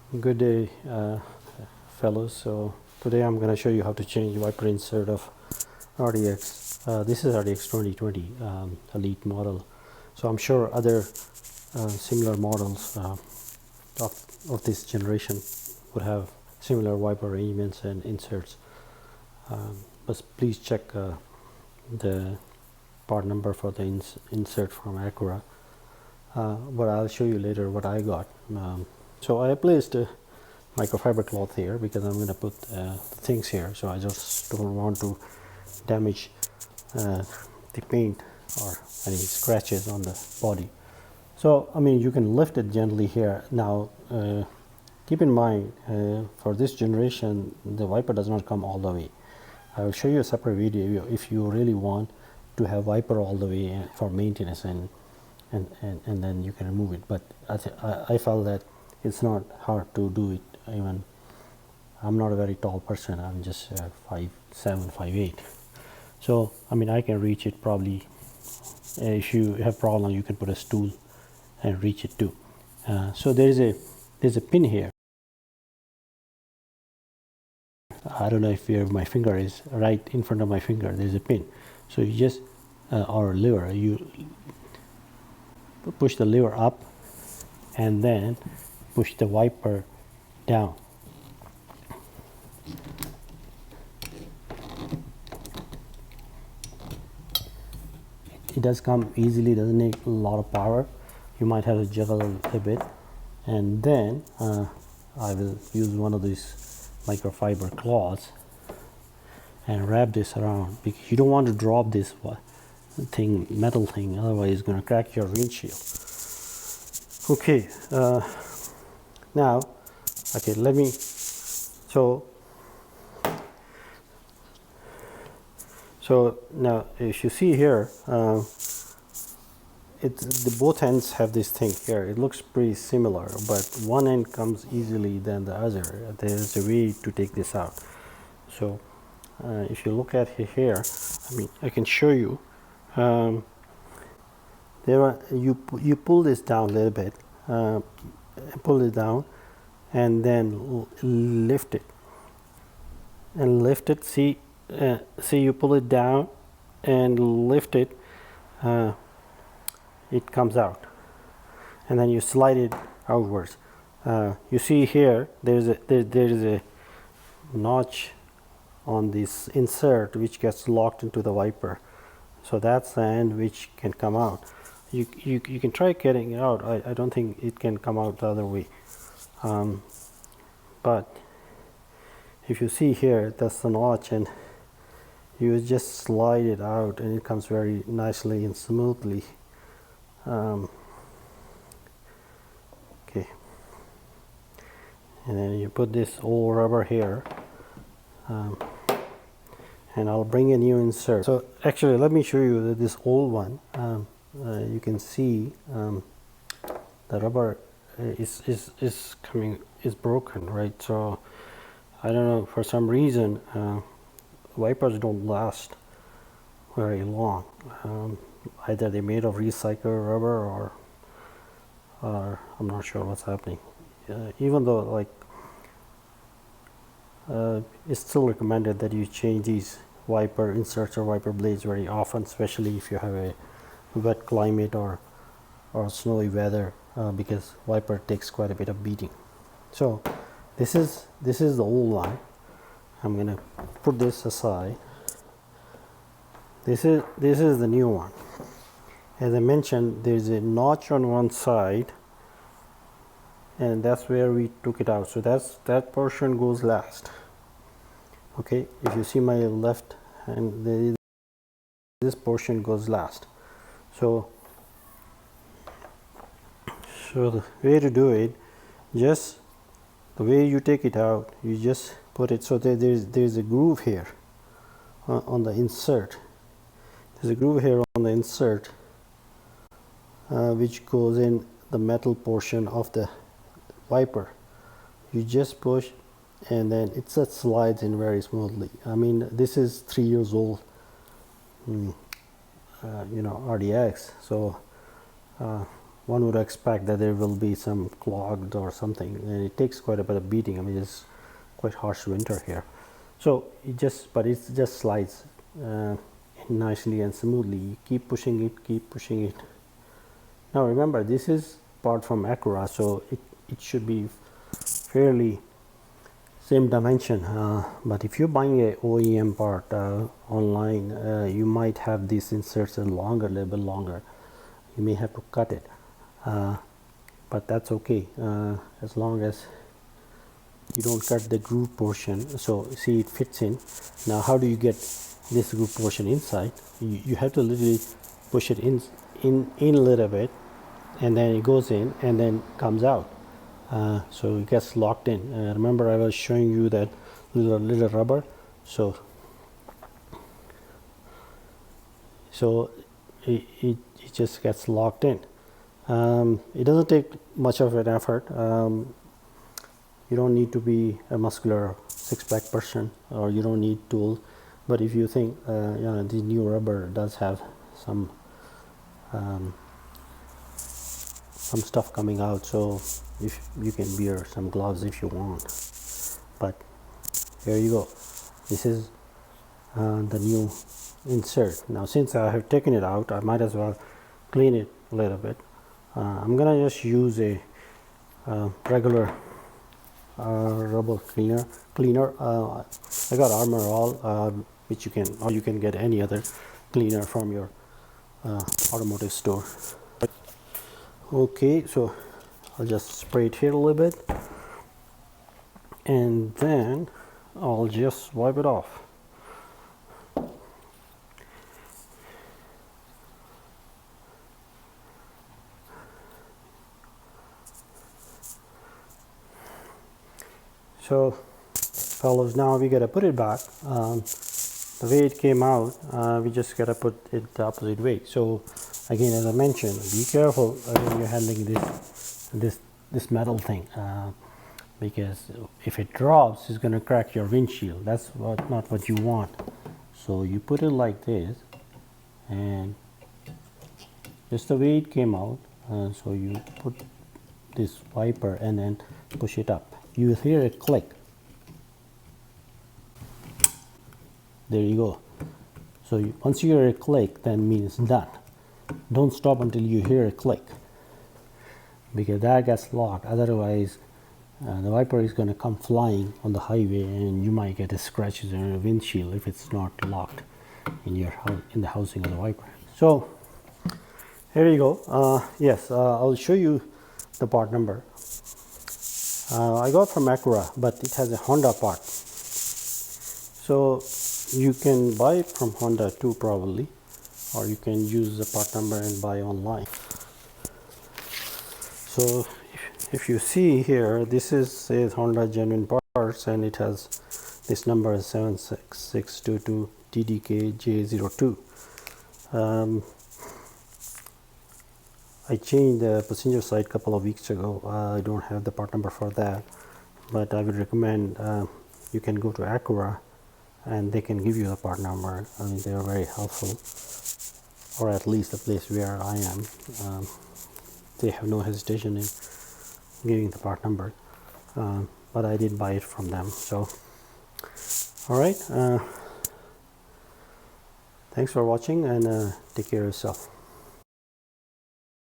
Good day, fellows. So today I'm going to show you how to change wiper insert of RDX. This is RDX 2020 Elite model. So I'm sure other similar models of this generation would have similar wiper arrangements and inserts. But please check the part number for the insert from Acura. But I'll show you later what I got. So I placed a microfiber cloth here because I'm going to put things here, so I just don't want to damage the paint or any scratches on the body. So I mean, you can lift it gently here. Now keep in mind, for this generation the wiper does not come all the way. I will show you a separate video if you really want to have wiper all the way for maintenance, and then you can remove it. But I felt that it's not hard to do it. Even I'm not a very tall person, I'm just 5'7", 5'8". So I mean, I can reach it probably. If you have problem, you can put a stool and reach it too. So there's a pin here. I don't know if where my finger is, right in front of my finger there's a pin. So you just or lever, you push the lever up and then push the wiper down. It does come easily, doesn't need a lot of power. You might have to juggle a bit, and then I will use one of these microfiber cloths and wrap this around, because you don't want to drop this thing, metal thing, otherwise it's going to crack your windshield. Okay, now, okay, let me, so now if you see here, the both ends have this thing here. It looks pretty similar, but one end comes easily than the other. There's a way to take this out. So if you look at here, I mean, I can show you. You pull this down a little bit, pull it down, and then lift it, and lift it. See, you pull it down and lift it. It comes out, and then you slide it outwards. You see here, there is a notch on this insert which gets locked into the wiper. So that's the end which can come out. You can try getting it out. I don't think it can come out the other way. But if you see here, that's the notch, and you just slide it out and it comes very nicely and smoothly. Okay, and then you put this old rubber here, and I'll bring a new insert. So actually, let me show you that this old one, you can see the rubber is broken, right? So I don't know, for some reason wipers don't last very long. Either they're made of recycled rubber, or I'm not sure what's happening. Even though, like, it's still recommended that you change these wiper inserts or wiper blades very often, especially if you have a wet climate or snowy weather, because wiper takes quite a bit of beating. So this is the old one. I'm gonna put this aside. This is the new one. As I mentioned, there's a notch on one side, and that's where we took it out. So that portion goes last. Okay, if you see my left hand, this portion goes last. So the way to do it, just the way you take it out, you just put it so that there's a groove here on the insert. There's a groove here on the insert, which goes in the metal portion of the wiper. You just push, and then it just slides in very smoothly. I mean, this is 3 years old, RDX. So one would expect that there will be some clogged or something, and it takes quite a bit of beating. I mean, it's quite harsh winter here, so it just slides nicely and smoothly. You keep pushing it. Now remember, this is part from Acura, so it should be fairly same dimension, but if you're buying a OEM part online, you might have these inserts a little bit longer. You may have to cut it, but that's okay, as long as you don't cut the groove portion. So see, it fits in. Now how do you get this groove portion inside? You have to literally push it in a little bit, and then it goes in and then comes out. So it gets locked in. Remember, I was showing you that little rubber, so it just gets locked in. It doesn't take much of an effort. You don't need to be a muscular six-pack person, or you don't need tools. But if you think the new rubber does have some stuff coming out, so if you can wear some gloves if you want. But here you go. This is the new insert. Now since I have taken it out, I might as well clean it a little bit. I'm gonna just use a regular rubber cleaner. I got Armor All, which you can get any other cleaner from your automotive store. Okay, so I'll just spray it here a little bit, and then I'll just wipe it off. So fellows, now we gotta put it back. The way it came out, we just gotta put it the opposite way. So again, as I mentioned, be careful when you're handling this metal thing, because if it drops, it's gonna crack your windshield. That's not what you want. So you put it like this, and just the way it came out. So you put this wiper and then push it up. You will hear a click. There you go. So once you hear a click, that means done. Don't stop until you hear a click, because that gets locked. Otherwise, the wiper is going to come flying on the highway, and you might get a scratches on your windshield if it's not locked in the housing of the wiper. So here you go. Yes, I'll show you the part number. I got from Acura, but it has a Honda part. So you can buy it from Honda too, probably, or you can use the part number and buy online. So if you see here, this says Honda genuine parts, and it has this number is 76622 TDKJ02. I changed the passenger side a couple of weeks ago. I don't have the part number for that, but I would recommend you can go to Acura and they can give you the part number. I mean, they are very helpful, or at least the place where I am. They have no hesitation in giving the part number, but I did buy it from them. So, all right. Thanks for watching, and take care of yourself.